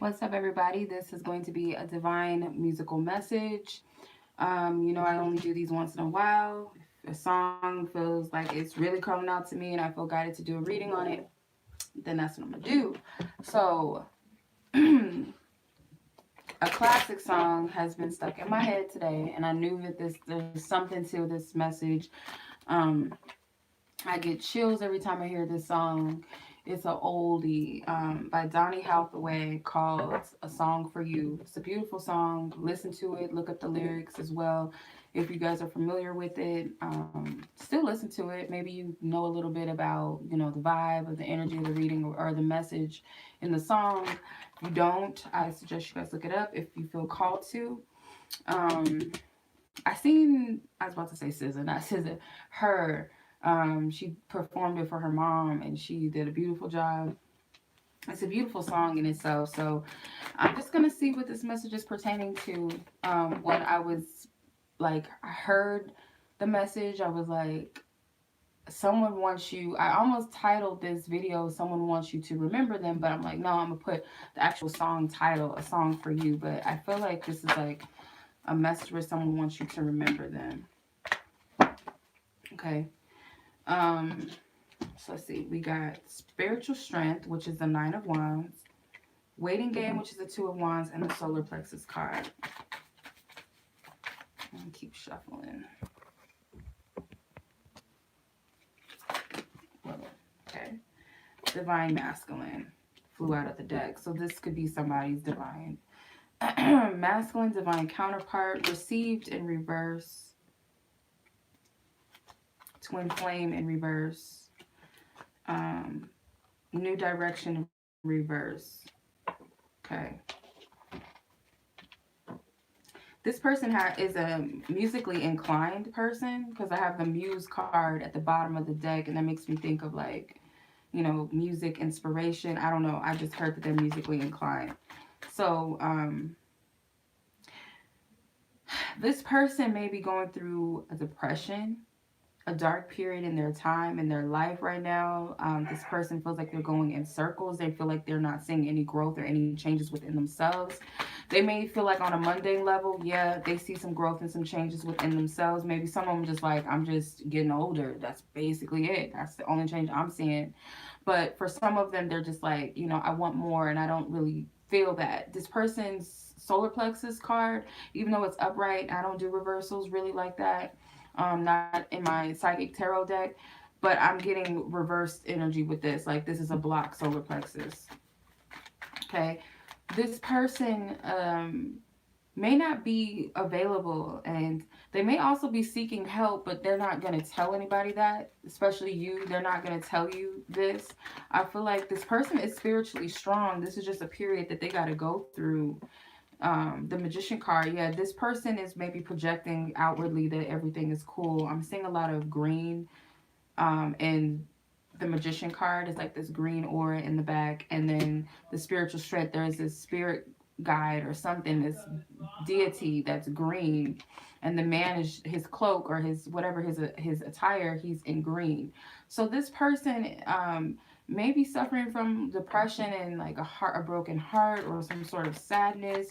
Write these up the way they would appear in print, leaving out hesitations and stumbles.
What's up, everybody? This is going to be a divine musical message. I only do these once in a while. If a song feels like it's really coming out to me and I feel guided to do a reading on it, then that's what I'm gonna do. So, a classic song has been stuck in my head today, and I knew that there's something to this message. Um, I get chills every time I hear this song. It's an oldie by Donny Hathaway called "A Song for You." It's a beautiful song. Listen to it. Look up the lyrics as well. If you guys are familiar with it, still listen to it. Maybe you know a little bit about the vibe or the energy of the reading or the message in the song. If you don't, I suggest you guys look it up if you feel called to. Um, I was about to say SZA, not SZA, her. She performed it for her mom and she did a beautiful job. It's a beautiful song in itself. So I'm just going to see what this message is pertaining to. When I was like, I heard the message, I was like, someone wants you. I almost titled this video, Someone Wants You to Remember Them, but I'm like, no, I'm going to put the actual song title, A Song for You. But I feel like this is like a message where someone wants you to remember them. Okay. Um, so let's see. We got spiritual strength, which is the Nine of Wands, waiting game, which is the Two of Wands, and the solar plexus card. And keep shuffling. Okay. Divine masculine flew out of the deck. So this could be somebody's divine masculine divine counterpart, received in reverse, twin flame in reverse, new direction in reverse. Okay. This person is a musically inclined person because I have the muse card at the bottom of the deck, and that makes me think of like, music inspiration. I don't know. I just heard that they're musically inclined. So, this person may be going through a depression, a dark period in their time, in their life right now. This person feels like they're going in circles. They feel like they're not seeing any growth or any changes within themselves. They may feel like on a mundane level, yeah, they see some growth and some changes within themselves. Maybe some of them just like, I'm just getting older. That's basically it. That's the only change I'm seeing. But for some of them, they're just like, I want more and I don't really feel that. This person's solar plexus card, even though it's upright, I don't do reversals really like that. Not in my psychic tarot deck, but I'm getting reversed energy with this. Like this is a block solar plexus. Okay, this person may not be available, and they may also be seeking help, but they're not going to tell anybody that, especially you. They're not going to tell you this. I feel like this person is spiritually strong. This is just a period that they got to go through. The magician card, yeah, this person is maybe projecting outwardly that everything is cool. I'm seeing a lot of green, and the magician card is like this green aura in the back, and then the spiritual strength, there's this spirit guide or something, this deity that's green, and the man is his cloak or his whatever his attire, he's in green. So this person may be suffering from depression and like a broken heart or some sort of sadness,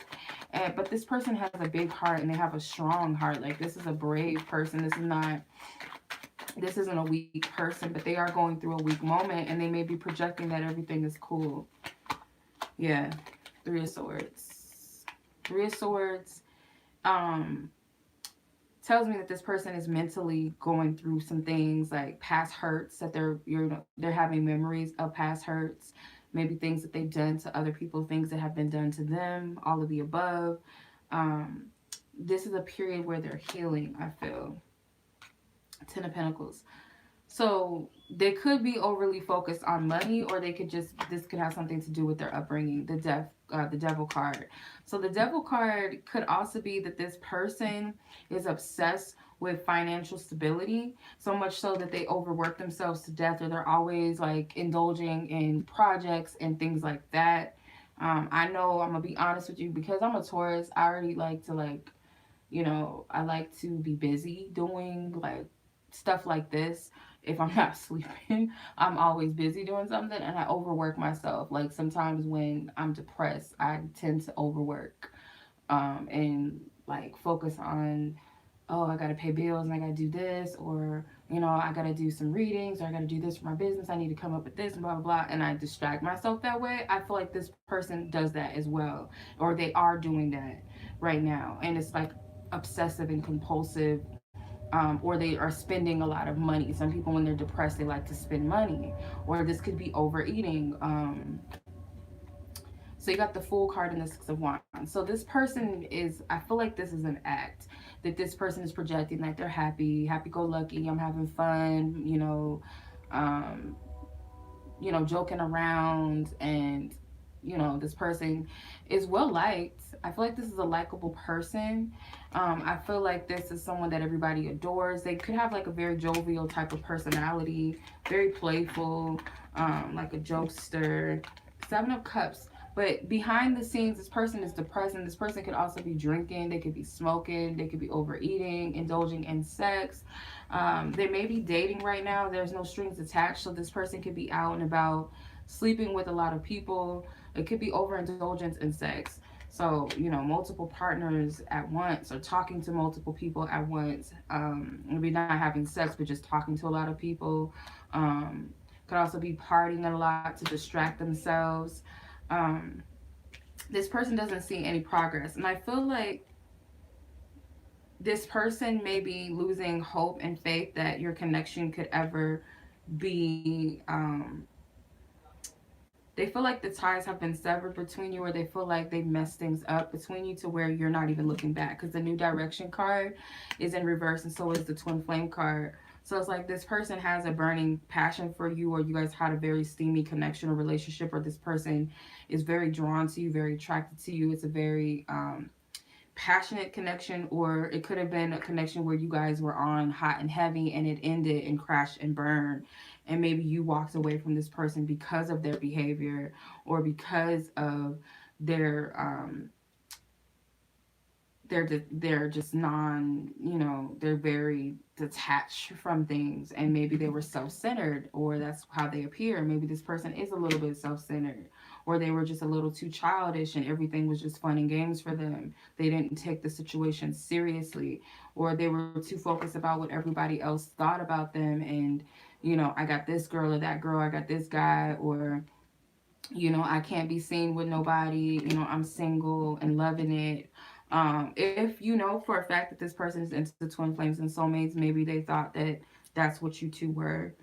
but this person has a big heart and they have a strong heart. Like this is a brave person. This isn't a weak person, but they are going through a weak moment and they may be projecting that everything is cool. Yeah. Three of Swords. Three of Swords tells me that this person is mentally going through some things like past hurts, that they're having memories of past hurts, maybe things that they've done to other people, things that have been done to them, all of the above. This is a period where they're healing, I feel. Ten of Pentacles. So they could be overly focused on money, or this could have something to do with their upbringing. The Devil card. So the Devil card could also be that this person is obsessed with financial stability, so much so that they overwork themselves to death, or they're always like indulging in projects and things like that. I know, I'm gonna be honest with you, because I'm a Taurus, I already like to I like to be busy doing like stuff like this. if I'm not sleeping, I'm always busy doing something and I overwork myself. Like sometimes when I'm depressed, I tend to overwork and like focus on, oh, I gotta pay bills and I gotta do this, or I gotta do some readings, or I gotta do this for my business. I need to come up with this and blah blah blah, and I distract myself that way. I feel like this person does that as well, or they are doing that right now, and it's like obsessive and compulsive. Or they are spending a lot of money. Some people, when they're depressed, they like to spend money, or this could be overeating. So you got the Fool card and the Six of Wands. So this person is, I feel like this is an act that this person is projecting that they're happy, happy go lucky, I'm having fun, um, joking around, and this person is well liked. I feel like this is a likable person. I feel like this is someone that everybody adores. They could have like a very jovial type of personality, very playful, like a jokester. Seven of Cups. But behind the scenes, this person is depressed, and this person could also be drinking. They could be smoking. They could be overeating, indulging in sex. They may be dating right now. There's no strings attached, so this person could be out and about, sleeping with a lot of people. It could be overindulgence in sex. So, multiple partners at once, or talking to multiple people at once. Maybe not having sex, but just talking to a lot of people. Could also be partying a lot to distract themselves. Um, this person doesn't see any progress. And I feel like this person may be losing hope and faith that your connection could ever be. They feel like the ties have been severed between you, or they feel like they messed things up between you to where you're not even looking back. Because the New Direction card is in reverse, and so is the Twin Flame card. So it's like this person has a burning passion for you, or you guys had a very steamy connection or relationship, or this person is very drawn to you, very attracted to you. It's a very passionate connection, or it could have been a connection where you guys were on hot and heavy and it ended and crashed and burned, and maybe you walked away from this person because of their behavior, or because of their they're just they're very detached from things, and maybe they were self-centered, or that's how they appear. Maybe this person is a little bit self-centered, or they were just a little too childish and everything was just fun and games for them. They didn't take the situation seriously, or they were too focused about what everybody else thought about them, and I got this girl or that girl, I got this guy, or I can't be seen with nobody, I'm single and loving it. If you know for a fact that this person is into twin flames and soulmates, maybe they thought that that's what you two were,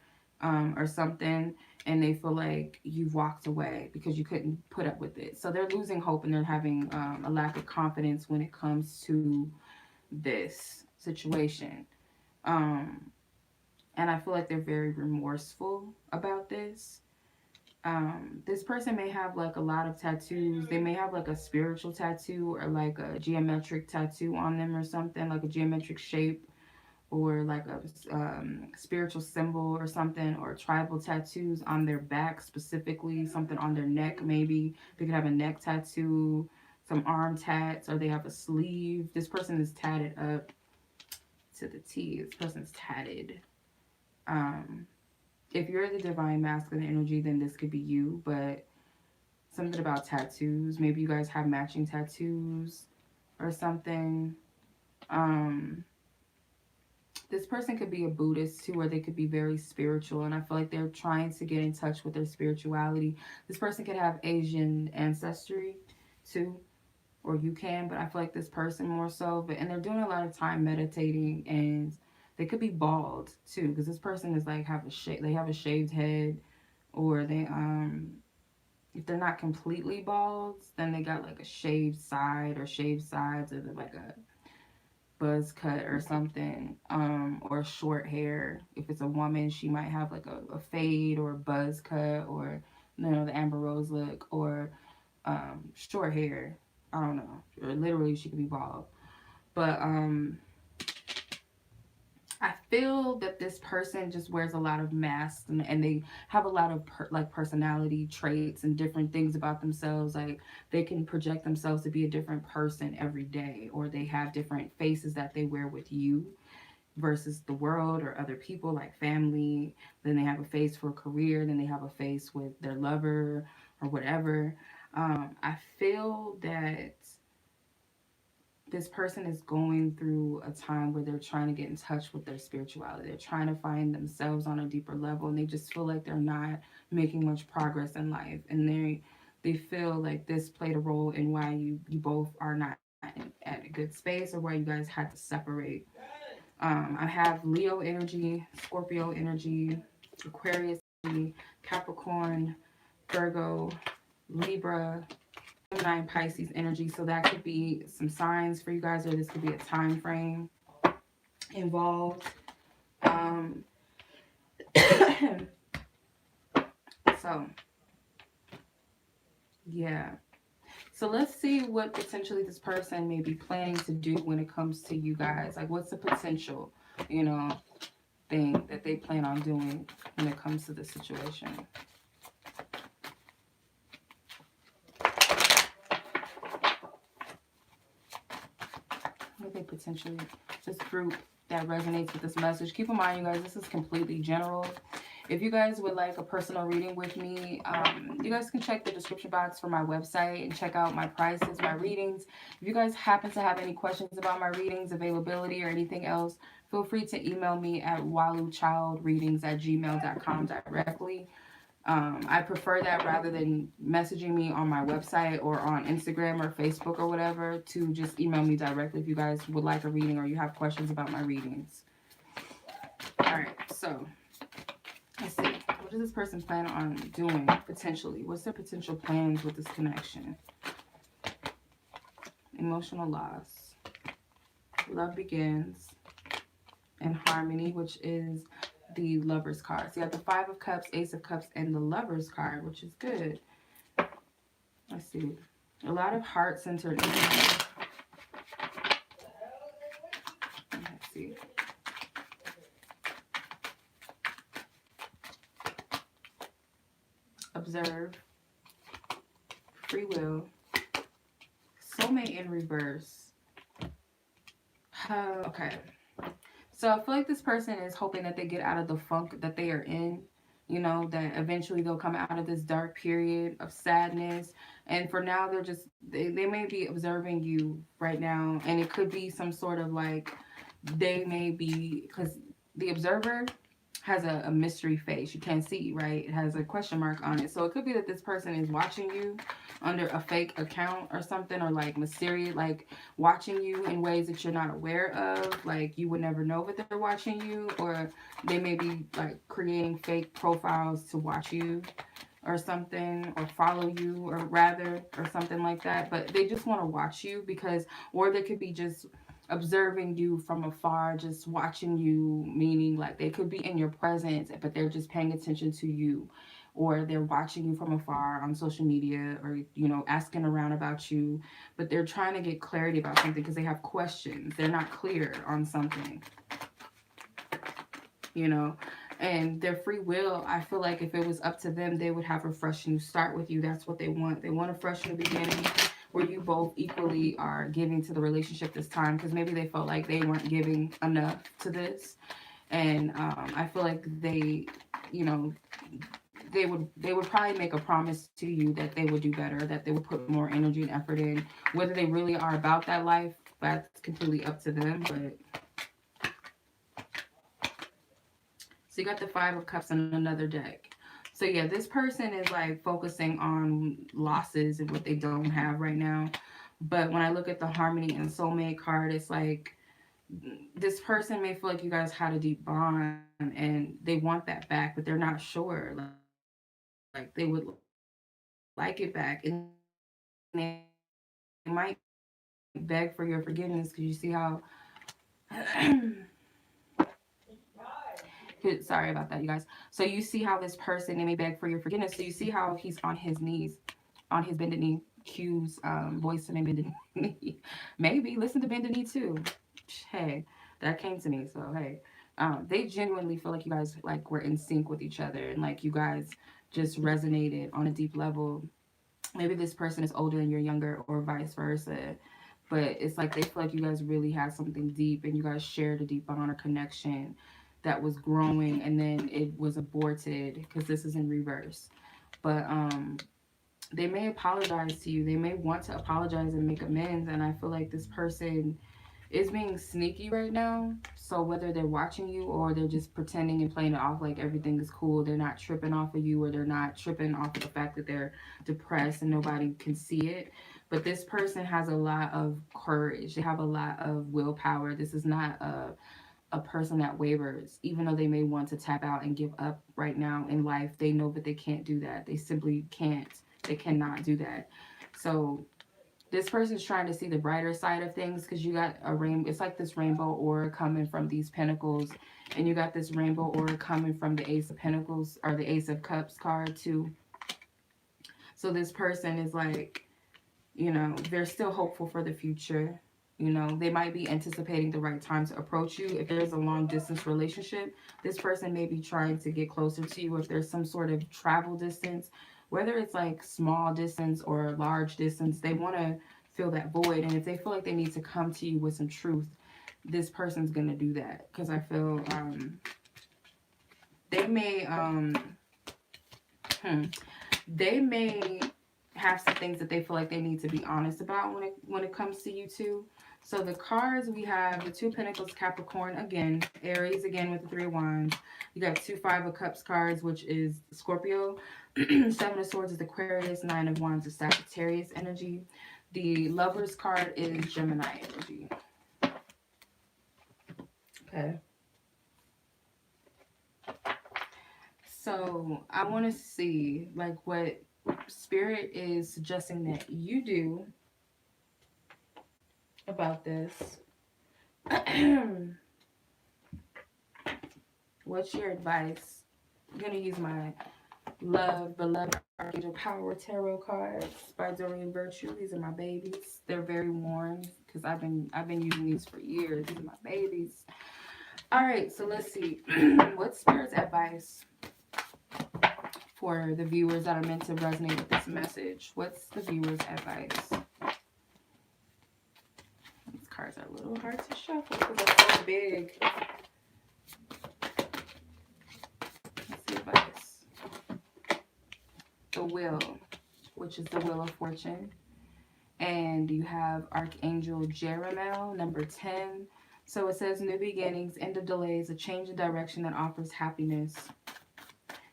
or something, and they feel like you've walked away because you couldn't put up with it. So they're losing hope, and they're having a lack of confidence when it comes to this situation. Um, and I feel like they're very remorseful about this. This person may have like a lot of tattoos. They may have like a spiritual tattoo, or like a geometric tattoo on them, or something like a geometric shape, or like a spiritual symbol or something, or tribal tattoos on their back, specifically something on their neck. Maybe they could have a neck tattoo, some arm tats, or they have a sleeve. This person is tatted up to the T. This person's tatted. um if you're the divine masculine energy, then this could be you. But something about tattoos, maybe you guys have matching tattoos or something. um this person could be a Buddhist too, or they could be very spiritual, and I feel like they're trying to get in touch with their spirituality. This person could have Asian ancestry too, or you can, but I feel like this person more so. But and they're doing a lot of time meditating, and they could be bald too, because this person is like they have a shaved head, or they if they're not completely bald, then they got like a shaved side or shaved sides, or like a buzz cut or something, or short hair. If it's a woman, she might have like a fade or a buzz cut, or the Amber Rose look, or short hair. I don't know. Or literally, she could be bald. But I feel that this person just wears a lot of masks, and they have a lot of like personality traits and different things about themselves. Like they can project themselves to be a different person every day, or they have different faces that they wear with you. versus the world or other people like family. Then they have a face for career. Then they have a face with their lover or whatever. I feel that this person is going through a time where they're trying to get in touch with their spirituality. They're trying to find themselves on a deeper level, and they just feel like they're not making much progress in life. And they feel like this played a role in why you both are not at a good space, or why you guys had to separate. I have Leo energy, Scorpio energy, Aquarius energy, Capricorn, Virgo, Libra, Gemini, and Pisces energy. So that could be some signs for you guys, or this could be a time frame involved. Um, so yeah. So let's see what potentially this person may be planning to do when it comes to you guys. Like, what's the potential, you know, thing that they plan on doing when it comes to this situation? What they potentially, this group that resonates with this message. Keep in mind, you guys, this is completely general. If you guys would like a personal reading with me, you guys can check the description box for my website and check out my prices, my readings. If you guys happen to have any questions about my readings, availability, or anything else, feel free to email me at waluchildreadings@gmail.com directly. I prefer that rather than messaging me on my website or on Instagram or Facebook or whatever, to just email me directly if you guys would like a reading or you have questions about my readings. All right, so let's see. What does this person plan on doing potentially? What's their potential plans with this connection? Emotional loss. Love begins. And harmony, which is the Lover's card. So you have the Five of Cups, Ace of Cups, and the Lover's card, which is good. Let's see. A lot of heart-centered energy. Let's see. Observe. Free will. Soulmate in reverse. Okay. So I feel like this person is hoping that they get out of the funk that they are in. You know, that eventually they'll come out of this dark period of sadness. And for now, they may be observing you right now. And it could be some sort of like, they may be, because the observer has a mystery face. You can't see, right? It has a question mark on it. So it could be that this person is watching you under a fake account or something, or like mysterious, like watching you in ways that you're not aware of. Like you would never know that they're watching you, or they may be like creating fake profiles to watch you or something, or follow you, or rather, or something like that. But they just want to watch you because, or they could be just observing you from afar, just watching you, meaning like they could be in your presence, but they're just paying attention to you, or they're watching you from afar on social media, or asking around about you, but they're trying to get clarity about something because they have questions. They're not clear on something, you know. And their free will, I feel like if it was up to them, they would have a fresh new start with you. That's what they want. They want a fresh new beginning where you both equally are giving to the relationship this time, because maybe they felt like they weren't giving enough to this. And I feel like you know, they would probably make a promise to you that they would do better, that they would put more energy and effort in. Whether they really are about that life, that's completely up to them. But so you got the Five of Cups in another deck. So yeah, this person is like focusing on losses and what they don't have right now. But when I look at the Harmony and Soulmate card, it's like this person may feel like you guys had a deep bond and they want that back, but they're not sure. Like they would like it back, and they might beg for your forgiveness, because you see how sorry about that, you guys. So you see how this person, they may beg for your forgiveness. So you see how he's on his knees, on his bended knee. Cues voice to me, bended knee. Maybe listen to bended knee too. Hey, that came to me. So hey, they genuinely feel like you guys like were in sync with each other, and like you guys just resonated on a deep level. Maybe this person is older and you're younger, or vice versa. but it's like they feel like you guys really had something deep and you guys shared a deep bond or connection that was growing, and then it was aborted because this is in reverse. But they may apologize to you. They may want to apologize and make amends, and I feel like this person is being sneaky right now. So whether they're watching you or they're just pretending and playing it off like everything is cool, they're not tripping off of you, or they're not tripping off of the fact that they're depressed and nobody can see it. But this person has a lot of courage. They have a lot of willpower. This is not a person that wavers, even though they may want to tap out and give up right now in life. They know that they can't do that. They simply can't. They cannot do that. So this person's trying to see the brighter side of things, because you got a rainbow. It's like this rainbow aura coming from these pentacles, and you got this rainbow aura coming from the Ace of Pentacles or the Ace of Cups card too. So this person is like, you know, they're still hopeful for the future. You know, they might be anticipating the right time to approach you. If there's a long distance relationship, this person may be trying to get closer to you. If there's some sort of travel distance, whether it's like small distance or large distance, they want to fill that void. And if they feel like they need to come to you with some truth, this person's going to do that. Because I feel they may, they may have some things that they feel like they need to be honest about when it comes to you too. So the cards, we have the Two of Pentacles, Capricorn again, Aries again with the Three of Wands. You got two Five of Cups cards, which is Scorpio. Seven of Swords is Aquarius. Nine of Wands is Sagittarius energy. The Lovers card is Gemini energy. Okay. So I want to see like what Spirit is suggesting that you do about this. What's your advice? I'm going to use my Beloved Archangel Power Tarot cards by Doreen Virtue. These are my babies. They're very worn because I've been using these for years. These are my babies. All right, so let's see. What's Spirit's advice for the viewers that are meant to resonate with this message? What's the viewer's advice? These cards are a little hard to shuffle because they're so big. Let's see advice. The Wheel, which is the Wheel of Fortune. And you have Archangel Jeremiel, number 10. So it says new beginnings, end of delays, a change in direction that offers happiness.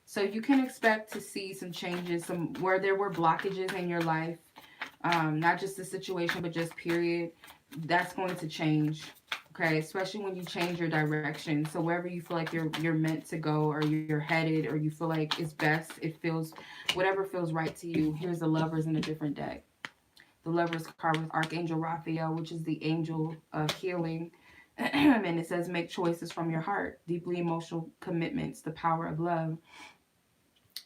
So you can expect to see some changes, some where there were blockages in your life, not just the situation, but just period. That's going to change, okay? Especially when you change your direction. So wherever you feel like you're meant to go, or you're headed, or you feel like it's best, it feels, whatever feels right to you. Here's the Lovers in a different deck. The Lovers card with Archangel Raphael, which is the angel of healing. And it says, make choices from your heart, deeply emotional commitments, the power of love.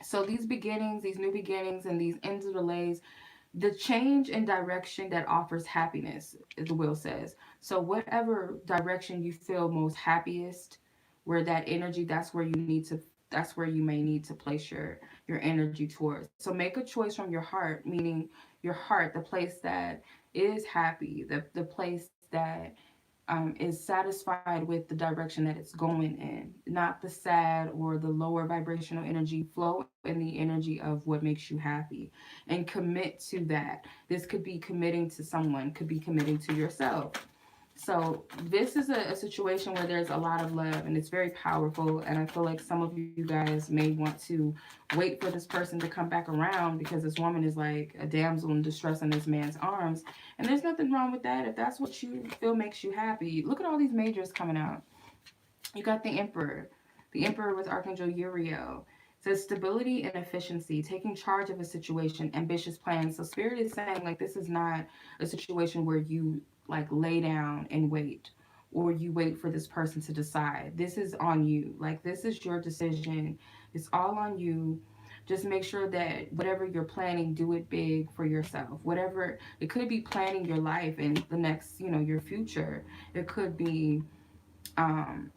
So these beginnings, these new beginnings, and these ends of delays, the change in direction that offers happiness, the Wheel says. So whatever direction you feel most happiest, where that energy, that's where you may need to place your energy towards. So make a choice from your heart, meaning your heart, the place that is happy, the place that is satisfied with the direction that it's going in, not the sad or the lower vibrational energy. Flow in the energy of what makes you happy and commit to that. This could be committing to someone, could be committing to yourself. So this is a situation where there's a lot of love, and it's very powerful. And I feel like some of you guys may want to wait for this person to come back around, because this woman is like a damsel in distress in this man's arms. And there's nothing wrong with that if that's what you feel makes you happy. Look at all these majors coming out. You got the Emperor. The Emperor with Archangel Uriel. It says stability and efficiency, taking charge of a situation, ambitious plans. So Spirit is saying like this is not a situation where you like lay down and wait, or you wait for this person to decide. This is on you. Like this is your decision. It's all on you. Just make sure that whatever you're planning, do it big for yourself. Whatever, it could be planning your life and the next, your future. It could be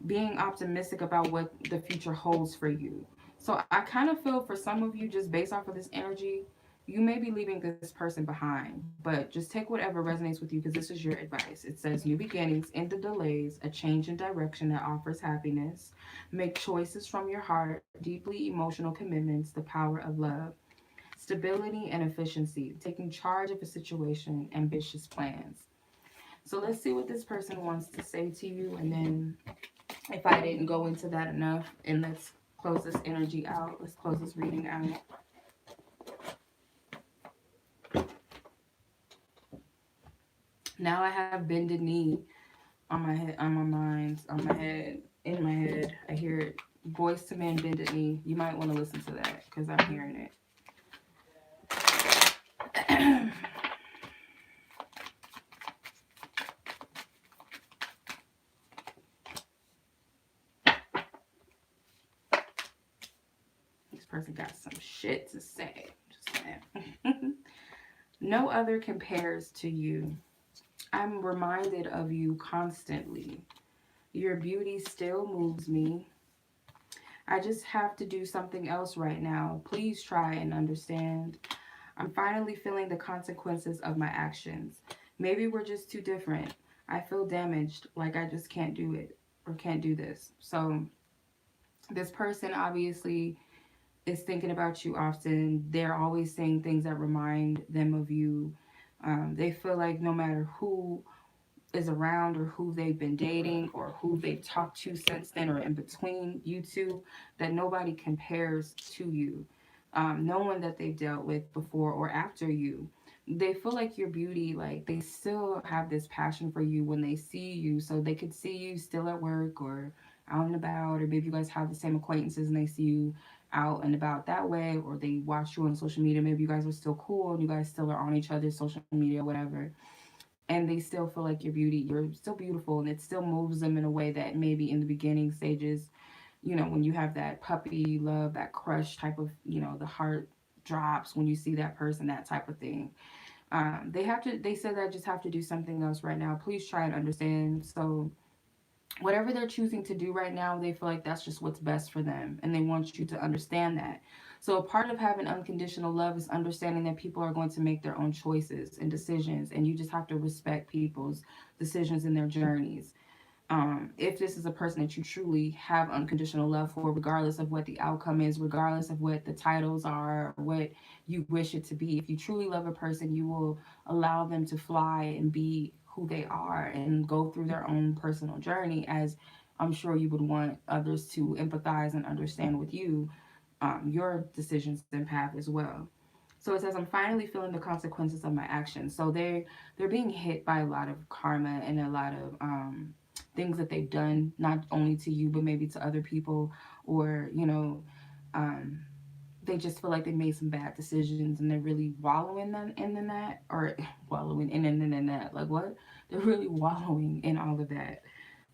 being optimistic about what the future holds for you. So I kind of feel for some of you, just based off of this energy, You may be leaving this person behind, but just take whatever resonates with you because this is your advice. It says new beginnings, end the delays, a change in direction that offers happiness. Make choices from your heart, deeply emotional commitments, the power of love. Stability and efficiency, taking charge of a situation, ambitious plans. So let's see what this person wants to say to you, and then if I didn't go into that enough, and let's close this energy out. Let's close this reading out. Now I have bended knee on my head, on my mind, on my head, in my head. I hear it. Voice to man bended knee. You might want to listen to that because I'm hearing it. This person got some shit to say. Just saying. No other compares to you. I'm reminded of you constantly. Your beauty still moves me. I just have to do something else right now. Please try and understand. I'm finally feeling the consequences of my actions. Maybe we're just too different. I feel damaged, like I just can't do it or can't do this. So, this person obviously is thinking about you often. They're always saying things that remind them of you. They feel like no matter who is around or who they've been dating or who they've talked to since then or in between you two, that nobody compares to you. No one that they've dealt with before or after you. They feel like your beauty, like they still have this passion for you when they see you. So they could see you still at work or out and about, or maybe you guys have the same acquaintances and they see you out and about that way, or they watch you on social media. Maybe you guys are still cool and you guys still are on each other's social media, whatever, and they still feel like you're still beautiful, and it still moves them in a way that maybe in the beginning stages, when you have that puppy love, that crush type of, the heart drops when you see that person, that type of thing. They said that I just have to do something else right now. Please try and understand. So whatever they're choosing to do right now, they feel like that's just what's best for them. And they want you to understand that. So, a part of having unconditional love is understanding that people are going to make their own choices and decisions, and you just have to respect people's decisions and their journeys. If this is a person that you truly have unconditional love for, regardless of what the outcome is, regardless of what the titles are, or what you wish it to be, if you truly love a person, you will allow them to fly and be who they are and go through their own personal journey, as I'm sure you would want others to empathize and understand with you, your decisions and path as well. So it says, I'm finally feeling the consequences of my actions. So they're being hit by a lot of karma and a lot of things that they've done, not only to you but maybe to other people, or um, they just feel like they made some bad decisions and they're really wallowing in that, or wallowing in that. Like what? They're really wallowing in all of that.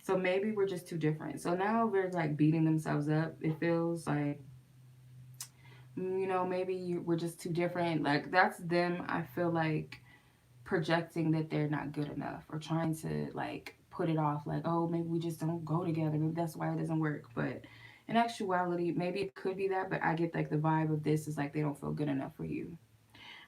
So maybe we're just too different. So now they're like beating themselves up. It feels like, maybe we're just too different. Like that's them, I feel like, projecting that they're not good enough or trying to like put it off like, oh, maybe we just don't go together. Maybe that's why it doesn't work. But in actuality, maybe it could be that, but I get like the vibe of this is like they don't feel good enough for you.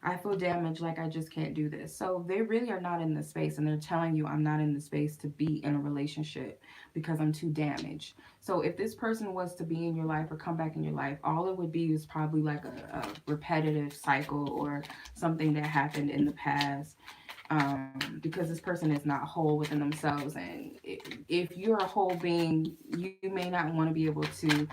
I feel damaged, like I just can't do this. So they really are not in the space, and they're telling you, I'm not in the space to be in a relationship because I'm too damaged. So if this person was to be in your life or come back in your life, all it would be is probably like a repetitive cycle or something that happened in the past, because this person is not whole within themselves. And if you're a whole being, you may not want to be able to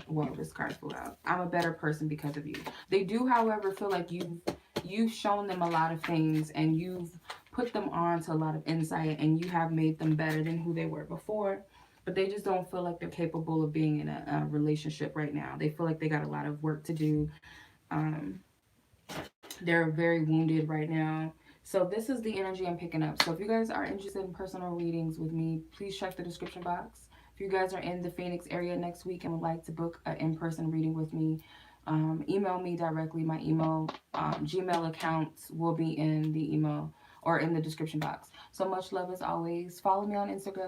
well, this card flew out. I'm a better person because of you. They do, however, feel like you've shown them a lot of things and you've put them on to a lot of insight and you have made them better than who they were before. But they just don't feel like they're capable of being in a relationship right now. They feel like they got a lot of work to do. Um, they're very wounded right now. So this is the energy I'm picking up. So if you guys are interested in personal readings with me, please check the description box. If you guys are in the Phoenix area next week and would like to book an in-person reading with me, email me directly. My email, Gmail accounts will be in the email or in the description box. So much love as always. Follow me on Instagram